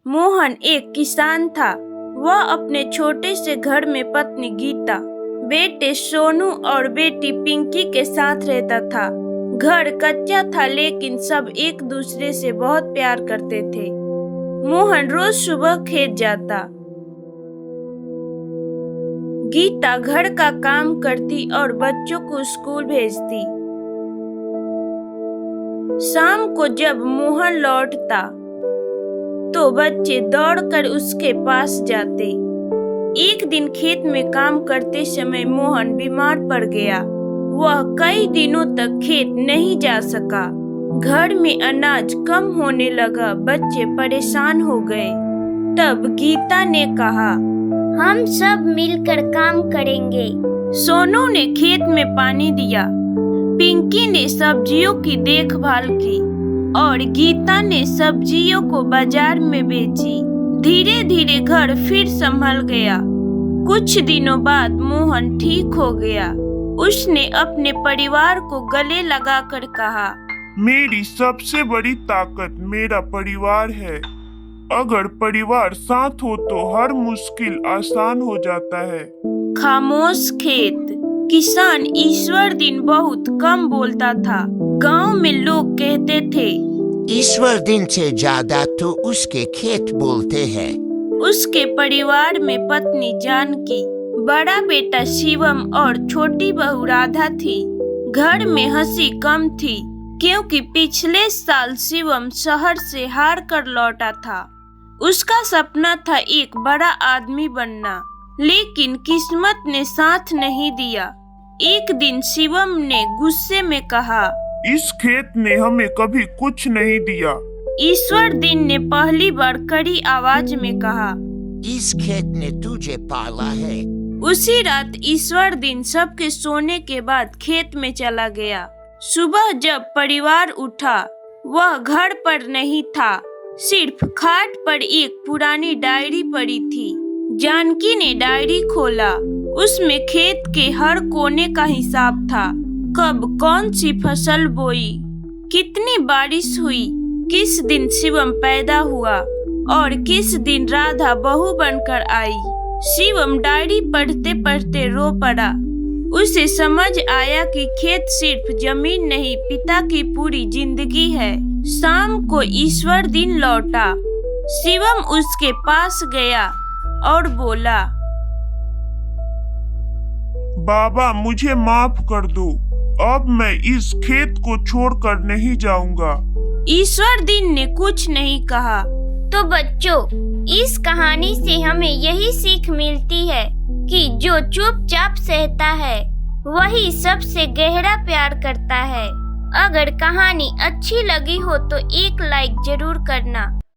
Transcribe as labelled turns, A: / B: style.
A: मोहन एक किसान था। वह अपने छोटे से घर में पत्नी गीता, बेटे सोनू और बेटी पिंकी के साथ रहता था। घर कच्चा था लेकिन सब एक दूसरे से बहुत प्यार करते थे। मोहन रोज सुबह खेत जाता। गीता घर का काम करती और बच्चों को स्कूल भेजती। शाम को जब मोहन लौटता तो बच्चे दौड़कर उसके पास जाते। एक दिन खेत में काम करते समय मोहन बीमार पड़ गया। वह कई दिनों तक खेत नहीं जा सका। घर में अनाज कम होने लगा। बच्चे परेशान हो गए। तब गीता ने कहा,
B: हम सब मिलकर काम करेंगे।
A: सोनू ने खेत में पानी दिया, पिंकी ने सब्जियों की देखभाल की और गीता ने सब्जियों को बाजार में बेची। धीरे धीरे घर फिर संभल गया। कुछ दिनों बाद मोहन ठीक हो गया। उसने अपने परिवार को गले लगाकर कहा,
C: मेरी सबसे बड़ी ताकत मेरा परिवार है। अगर परिवार साथ हो तो हर मुश्किल आसान हो जाता है।
A: खामोश खेत। किसान ईश्वर दिन बहुत कम बोलता था। गांव में लोग कहते थे,
D: ईश्वर दिन से ज्यादा तो उसके खेत बोलते हैं।
A: उसके परिवार में पत्नी जानकी, बड़ा बेटा शिवम और छोटी बहू राधा थी। घर में हंसी कम थी क्योंकि पिछले साल शिवम शहर से हार कर लौटा था। उसका सपना था एक बड़ा आदमी बनना, लेकिन किस्मत ने साथ नहीं दिया। एक दिन शिवम ने गुस्से में कहा,
C: इस खेत ने हमें कभी कुछ नहीं दिया।
A: ईश्वर दिन ने पहली बार कड़ी आवाज में कहा,
D: इस खेत ने तुझे पाला है।
A: उसी रात ईश्वर दिन सबके सोने के बाद खेत में चला गया। सुबह जब परिवार उठा, वह घर पर नहीं था। सिर्फ खाट पर एक पुरानी डायरी पड़ी थी। जानकी ने डायरी खोला। उसमें खेत के हर कोने का हिसाब था। कब कौन सी फसल बोई, कितनी बारिश हुई, किस दिन शिवम पैदा हुआ और किस दिन राधा बहू बनकर आई। शिवम डायरी पढ़ते पढ़ते रो पड़ा। उसे समझ आया कि खेत सिर्फ जमीन नहीं, पिता की पूरी जिंदगी है। शाम को ईश्वर दिन लौटा। शिवम उसके पास गया और बोला,
C: बाबा मुझे माफ कर दो। अब मैं इस खेत को छोड़कर नहीं जाऊंगा।
A: ईश्वर दिन ने कुछ नहीं कहा।
B: तो बच्चों, इस कहानी से हमें यही सीख मिलती है कि जो चुपचाप सहता है वही सबसे गहरा प्यार करता है। अगर कहानी अच्छी लगी हो तो एक लाइक जरूर करना।